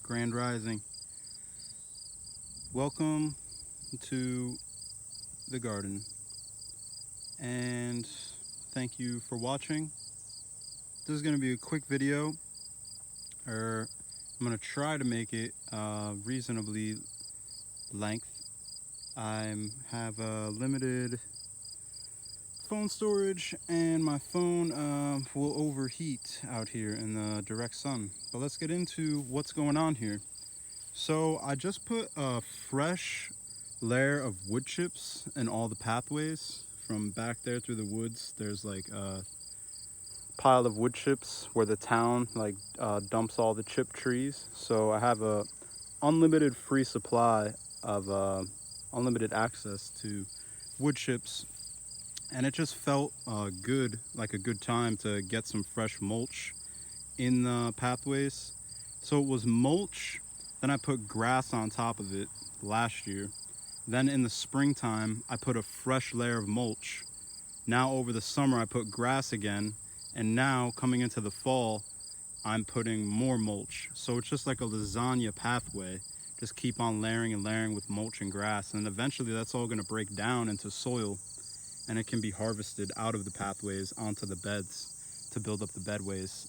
Grand Rising. Welcome to the garden, and thank you for watching. This is going to be a quick video, or I'm going to try to make it reasonably length. I have a limited phone storage, and my phone will overheat out here in the direct sun. But let's get into what's going on here. So I just put a fresh layer of wood chips in all the pathways from back there through the woods. There's like a pile of wood chips where the town dumps all the chip trees. So I have a unlimited free supply of unlimited access to wood chips, and it just felt good, like a good time to get some fresh mulch in the pathways. So it was mulch, then I put grass on top of it last year. Then in the springtime, I put a fresh layer of mulch. Now over the summer, I put grass again. And now coming into the fall, I'm putting more mulch. So it's just like a lasagna pathway. Just keep on layering and layering with mulch and grass. And eventually that's all gonna break down into soil, and it can be harvested out of the pathways onto the beds to build up the bedways.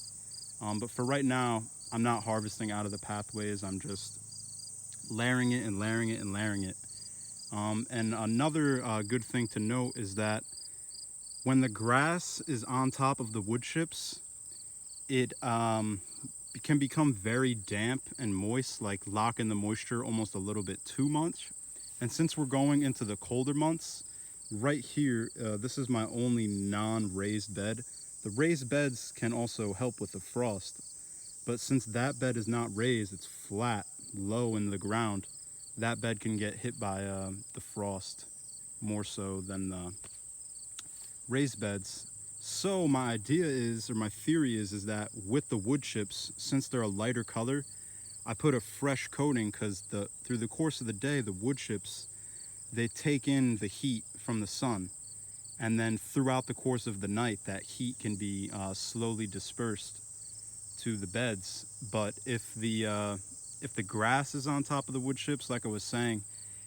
But for right now, I'm not harvesting out of the pathways. I'm just layering it and layering it and layering it. And another good thing to note is that when the grass is on top of the wood chips, it can become very damp and moist, like lock in the moisture almost a little bit too much. And since we're going into the colder months, right here, this is my only non-raised bed. The raised beds can also help with the frost, but since that bed is not raised, it's flat, low in the ground, that bed can get hit by the frost more so than the raised beds. So my idea is, or my theory is that with the wood chips, since they're a lighter color, I put a fresh coating, because through the course of the day, the wood chips, they take in the heat from the sun, and then throughout the course of the night, that heat can be slowly dispersed to the beds. But if the grass is on top of the wood chips, like I was saying,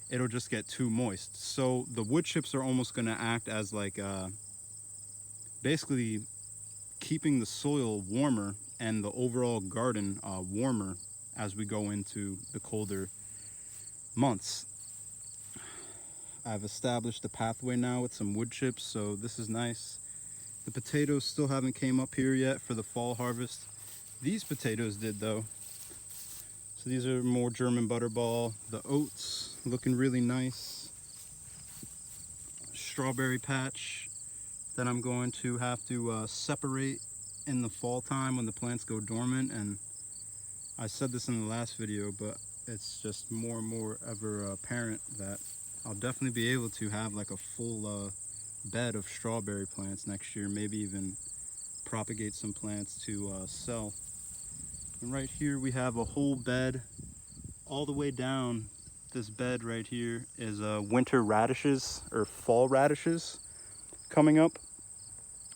it'll just get too moist. So the wood chips are almost going to act as like basically keeping the soil warmer and the overall garden warmer as we go into the colder months. I've established a pathway now with some wood chips, so this is nice. The potatoes still haven't came up here yet for the fall harvest. These potatoes did though. So these are more German butterball. The oats looking really nice. Strawberry patch that I'm going to have to separate in the fall time when the plants go dormant. And I said this in the last video, but it's just more and more ever apparent that I'll definitely be able to have like a full bed of strawberry plants next year, maybe even propagate some plants to sell. And right here we have a whole bed all the way down. This bed right here is winter radishes or fall radishes coming up.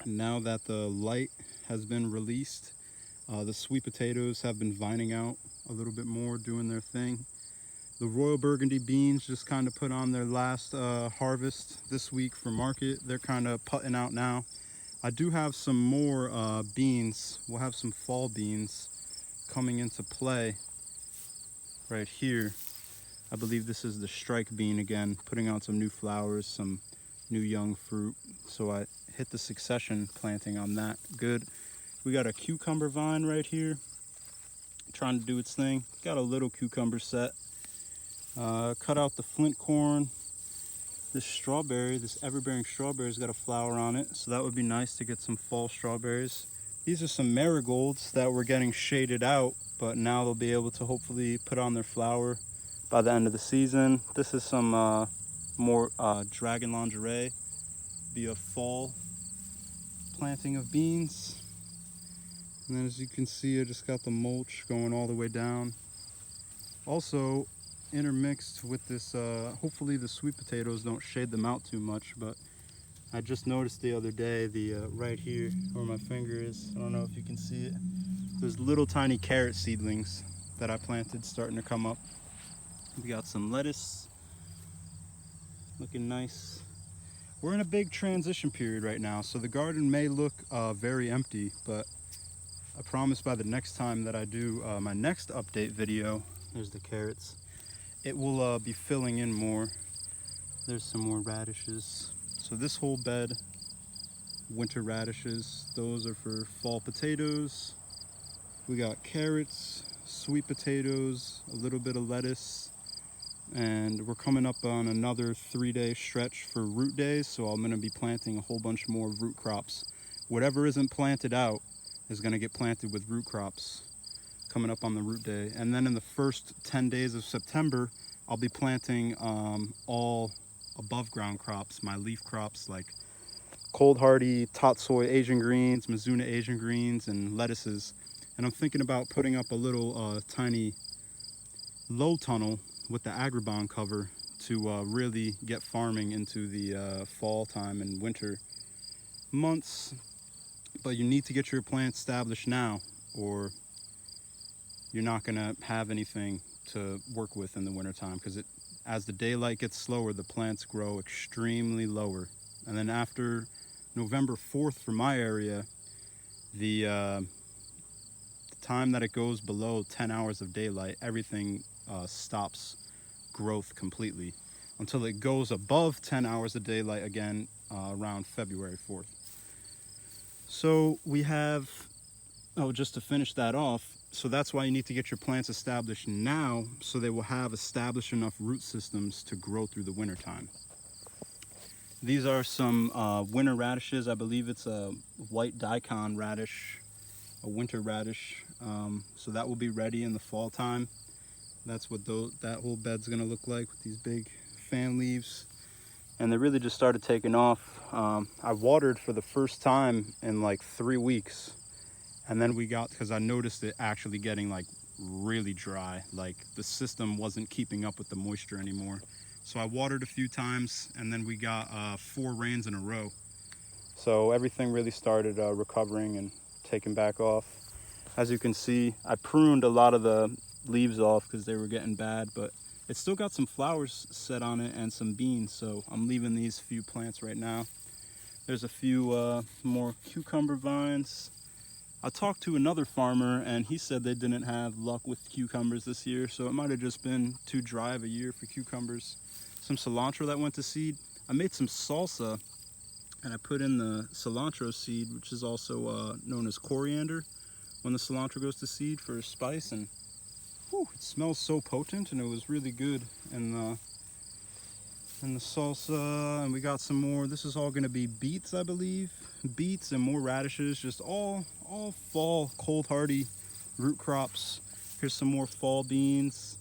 And now that the light has been released, the sweet potatoes have been vining out a little bit more, doing their thing. The Royal Burgundy beans just kind of put on their last harvest this week for market. They're kind of putting out now. I do have some more beans. We'll have some fall beans coming into play right here. I believe this is the strike bean again, putting out some new flowers, some new young fruit. So I hit the succession planting on that. Good. We got a cucumber vine right here trying to do its thing. Got a little cucumber set. Cut out the flint corn. This strawberry, this everbearing strawberry's got a flower on it, so that would be nice to get some fall strawberries. These are some marigolds that were getting shaded out, but now they'll be able to hopefully put on their flower by the end of the season. This is some more dragon lingerie, be a fall planting of beans. And then as you can see, I just got the mulch going all the way down. Also intermixed with this, hopefully the sweet potatoes don't shade them out too much, but I just noticed the other day, right here where my finger is, I don't know if you can see it, there's little tiny carrot seedlings that I planted starting to come up. We got some lettuce looking nice. We're in a big transition period right now, so the garden may look very empty, but I promise by the next time that I do my next update video, there's the carrots, it will be filling in more. There's some more radishes. So this whole bed, winter radishes, those are for fall potatoes. We got carrots, sweet potatoes, a little bit of lettuce, and we're coming up on another 3-day stretch for root days, so I'm going to be planting a whole bunch more root crops. Whatever isn't planted out is going to get planted with root crops coming up on the root day. And then in the first 10 days of September, I'll be planting all above ground crops, my leaf crops like cold hardy, tatsoi Asian greens, Mizuna Asian greens, and lettuces. And I'm thinking about putting up a little tiny low tunnel with the agribon cover to really get farming into the fall time and winter months. But you need to get your plant established now, or you're not gonna have anything to work with in the wintertime, because as the daylight gets slower, the plants grow extremely lower. And then after November 4th for my area, the time that it goes below 10 hours of daylight, everything stops growth completely until it goes above 10 hours of daylight again around February 4th. So we have, just to finish that off, so that's why you need to get your plants established now, so they will have established enough root systems to grow through the winter time. These are some winter radishes. I believe it's a white daikon radish, a winter radish. So that will be ready in the fall time. That's what that whole bed's gonna look like with these big fan leaves. And they really just started taking off. I watered for the first time in like 3 weeks. And then because I noticed it actually getting like really dry, like the system wasn't keeping up with the moisture anymore. So I watered a few times, and then we got 4 rains in a row. So everything really started recovering and taking back off. As you can see, I pruned a lot of the leaves off because they were getting bad, but it's still got some flowers set on it and some beans, so I'm leaving these few plants right now. There's a few more cucumber vines. I talked to another farmer, and he said they didn't have luck with cucumbers this year, so it might have just been too dry of a year for cucumbers. Some cilantro that went to seed. I made some salsa, and I put in the cilantro seed, which is also known as coriander, when the cilantro goes to seed for a spice, and whew, it smells so potent, and it was really good in the salsa. And we got some more. This is all going to be beets, I believe. Beets and more radishes, just all fall cold hardy root crops. Here's some more fall beans.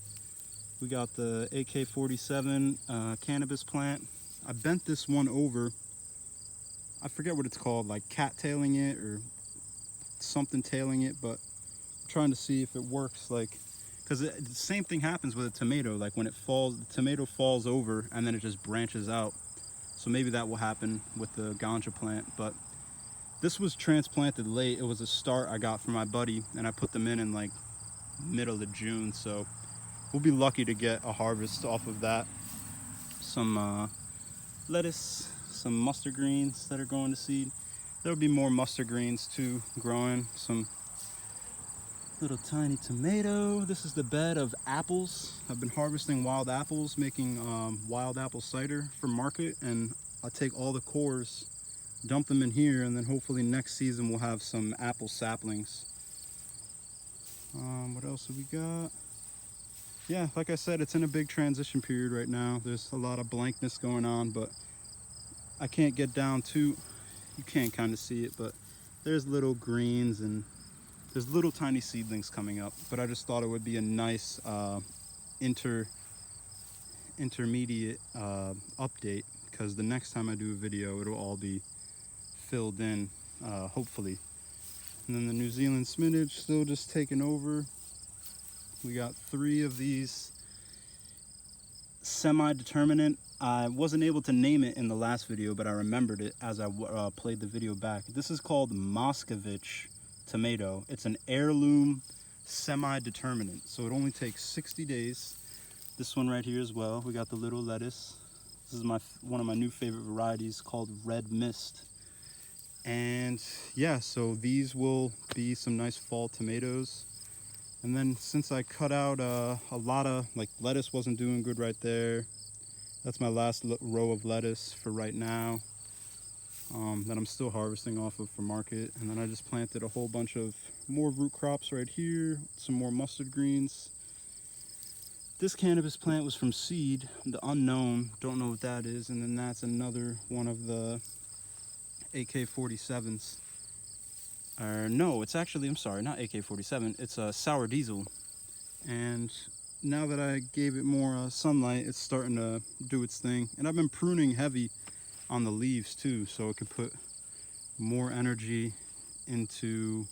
We got the AK-47 cannabis plant. I bent this one over. I forget what it's called, like cat-tailing it or something tailing it, but I'm trying to see if it works, like, because the same thing happens with a tomato. Like when it falls, the tomato falls over and then it just branches out. So maybe that will happen with the ganja plant. But this was transplanted late. It was a start I got from my buddy, and I put them in like middle of June. So we'll be lucky to get a harvest off of that. Some lettuce, some mustard greens that are going to seed. There'll be more mustard greens too growing. Some little tiny tomato. This is the bed of apples. I've been harvesting wild apples, making wild apple cider for market, and I take all the cores, dump them in here, and then hopefully next season we'll have some apple saplings. What else have we got? Yeah, like I said, it's in a big transition period right now. There's a lot of blankness going on, but I can't get down to, you can't kind of see it, but there's little greens and there's little tiny seedlings coming up. But I just thought it would be a nice intermediate update, because the next time I do a video, it'll all be filled in, hopefully. And then the New Zealand spinach still just taking over. We got 3 of these semi-determinate. I wasn't able to name it in the last video, but I remembered it as I played the video back. This is called Moscovich tomato. It's an heirloom semi-determinate, so it only takes 60 days. This one right here as well, we got the little lettuce. This is one of my new favorite varieties called Red Mist. And yeah, so these will be some nice fall tomatoes. And then since I cut out a lot of, like, lettuce wasn't doing good right there. That's my last row of lettuce for right now, that I'm still harvesting off of for market. And then I just planted a whole bunch of more root crops right here, some more mustard greens. This cannabis plant was from seed, the unknown, don't know what that is. And then that's another one of the AK-47s. Or no, it's actually, I'm sorry, not AK-47, it's a sour diesel. And now that I gave it more sunlight, it's starting to do its thing. And I've been pruning heavy on the leaves too, so it could put more energy into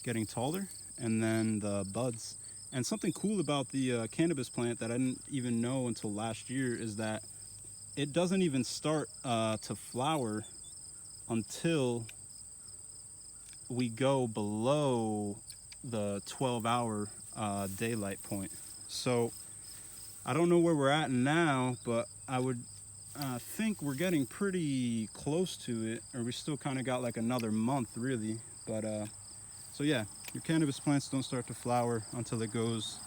getting taller. And then the buds. And something cool about the cannabis plant that I didn't even know until last year is that it doesn't even start to flower until we go below the 12-hour daylight point. So I don't know where we're at now, but I would think we're getting pretty close to it, or we still kind of got like another month really. But so yeah, your cannabis plants don't start to flower until it goes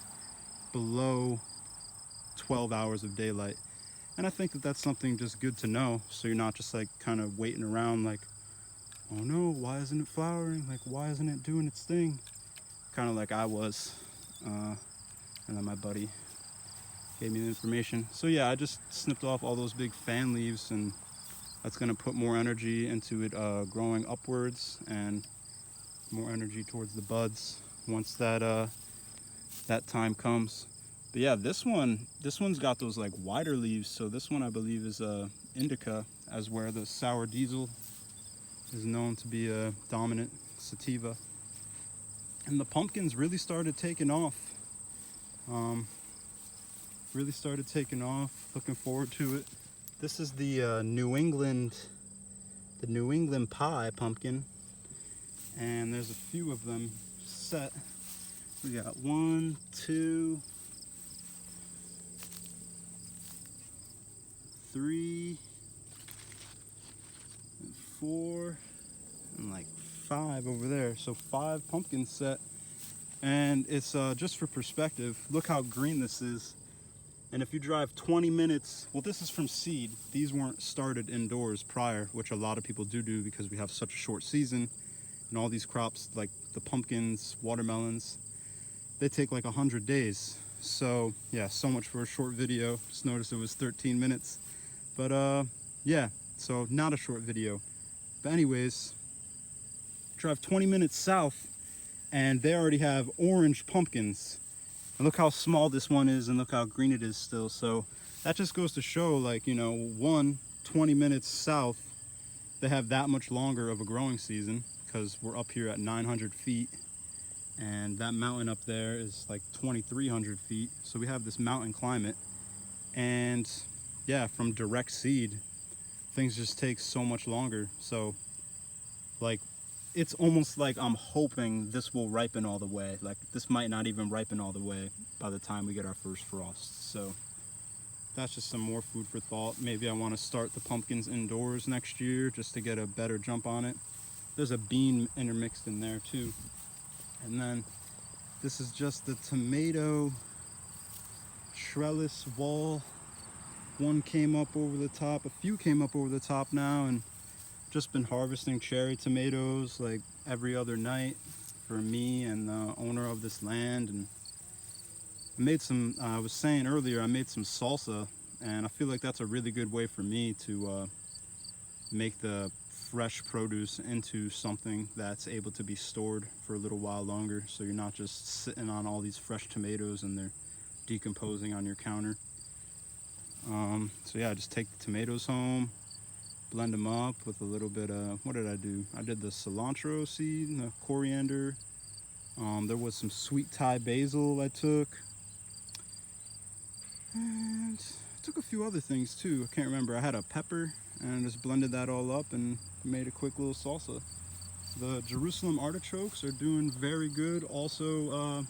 below 12 hours of daylight. And I think that that's something just good to know, so you're not just like kind of waiting around like, oh no, why isn't it flowering? Like, why isn't it doing its thing? Kind of like I was. And then my buddy gave me the information. So yeah, I just snipped off all those big fan leaves, and that's gonna put more energy into it growing upwards, and more energy towards the buds once that that time comes. But yeah, this one's got those like wider leaves, so this one I believe is indica, as where the sour diesel is known to be a dominant sativa. And the pumpkins really started taking off. Looking forward to it. This is the New England pie pumpkin, and there's a few of them set. We got 1, 2, 3, and 4, and like 5 over there. So 5 pumpkins set. And it's just for perspective, look how green this is. And if you drive 20 minutes, well, this is from seed. These weren't started indoors prior, which a lot of people do because we have such a short season. And all these crops, like the pumpkins, watermelons, they take like 100 days. So yeah, so much for a short video. Just noticed it was 13 minutes. But yeah, so not a short video. But anyways, drive 20 minutes south and they already have orange pumpkins. And look how small this one is, and look how green it is still. So that just goes to show, like, you know, 20 minutes south, they have that much longer of a growing season, because we're up here at 900 feet. And that mountain up there is like 2,300 feet. So we have this mountain climate. And yeah, from direct seed, things just take so much longer. So like, it's almost like I'm hoping this will ripen all the way. Like, this might not even ripen all the way by the time we get our first frost. So that's just some more food for thought. Maybe I want to start the pumpkins indoors next year just to get a better jump on it. There's a bean intermixed in there too. And then this is just the tomato trellis wall. One came up over the top, a few came up over the top now, and just been harvesting cherry tomatoes like every other night for me and the owner of this land. And I made some, I was saying earlier, I made some salsa, and I feel like that's a really good way for me to make the fresh produce into something that's able to be stored for a little while longer, so you're not just sitting on all these fresh tomatoes and they're decomposing on your counter. So yeah, I just take the tomatoes home, blend them up with a little bit of, what did I do? I did the cilantro seed, the coriander. There was some sweet Thai basil I took. And I took a few other things too. I can't remember. I had a pepper and I just blended that all up and made a quick little salsa. The Jerusalem artichokes are doing very good. Also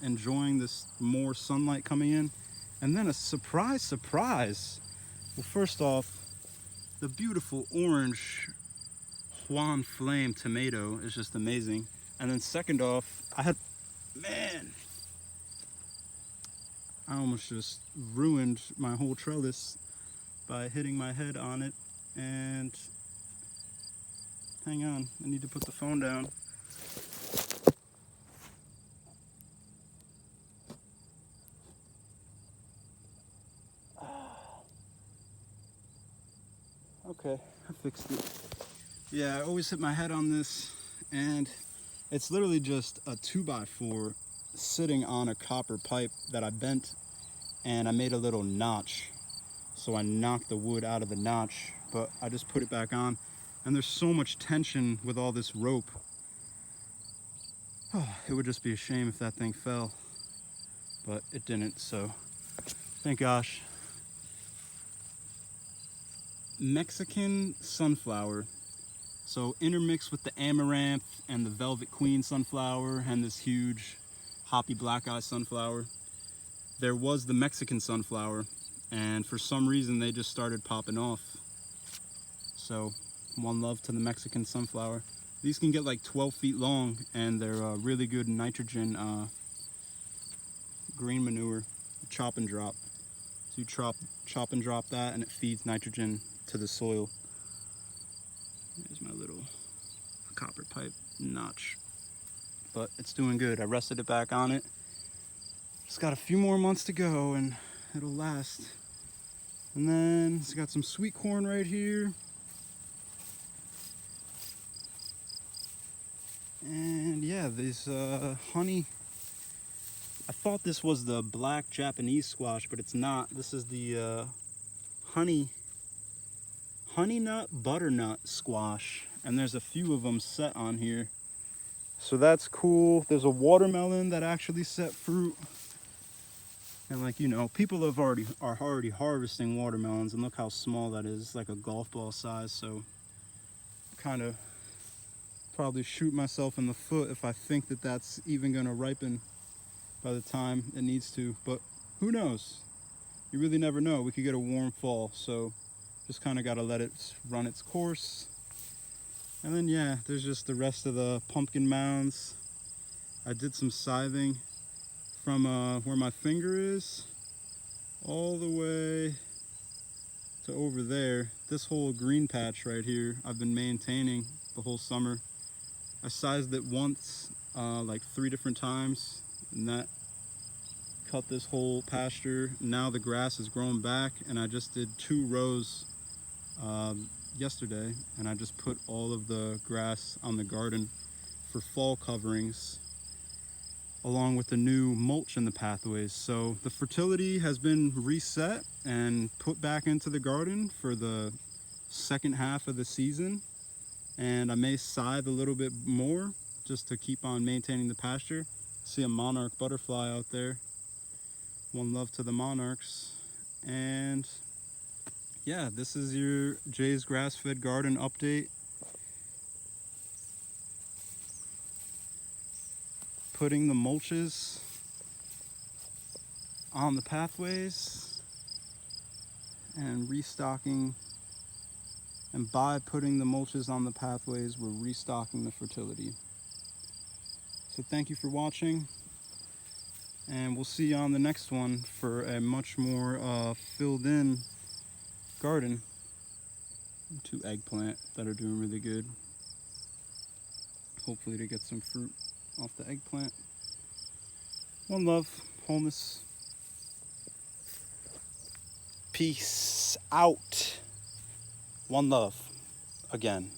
enjoying this more sunlight coming in. And then a surprise. Well, first off, the beautiful orange Juan Flame tomato is just amazing. And then second off, I almost just ruined my whole trellis by hitting my head on it. And hang on, I need to put the phone down. Okay, I fixed it. Yeah, I always hit my head on this, and it's literally just a 2x4 sitting on a copper pipe that I bent, and I made a little notch. So I knocked the wood out of the notch, but I just put it back on. And there's so much tension with all this rope. Oh, it would just be a shame if that thing fell, but it didn't, so thank gosh. Mexican sunflower. So intermixed with the amaranth and the velvet queen sunflower and this huge hoppy black eye sunflower, there was the Mexican sunflower, and for some reason they just started popping off. So one love to the Mexican sunflower. These can get like 12 feet long, and they're really good nitrogen green manure, chop and drop. So you chop and drop that, and it feeds nitrogen to the soil. There's my little copper pipe notch, but it's doing good. I rested it back on it. Just got a few more months to go and it'll last. And then it's got some sweet corn right here. And yeah, this honey, I thought this was the black Japanese squash, but it's not. This is the honey nut butternut squash, and there's a few of them set on here, so that's cool. There's a watermelon that actually set fruit, and like, you know, people are already harvesting watermelons, and look how small that is. It's like a golf ball size. So kind of probably shoot myself in the foot if I think that that's even going to ripen by the time it needs to, but who knows? You really never know. We could get a warm fall, so just kind of got to let it run its course. And then yeah, there's just the rest of the pumpkin mounds. I did some scything from where my finger is all the way to over there. This whole green patch right here I've been maintaining the whole summer. I scythed it once, like 3 different times, and that cut this whole pasture. Now the grass is growing back, and I just did 2 rows yesterday, and I just put all of the grass on the garden for fall coverings, along with the new mulch in the pathways. So the fertility has been reset and put back into the garden for the second half of the season, and I may scythe a little bit more just to keep on maintaining the pasture. See a monarch butterfly out there. One love to the monarchs. And yeah, this is your Jay's Grass-Fed Garden update. Putting the mulches on the pathways and restocking. And by putting the mulches on the pathways, we're restocking the fertility. So thank you for watching, and we'll see you on the next one for a much more filled in garden. 2 eggplant that are doing really good. Hopefully to get some fruit off the eggplant. One love, wholeness. Peace out. One love again.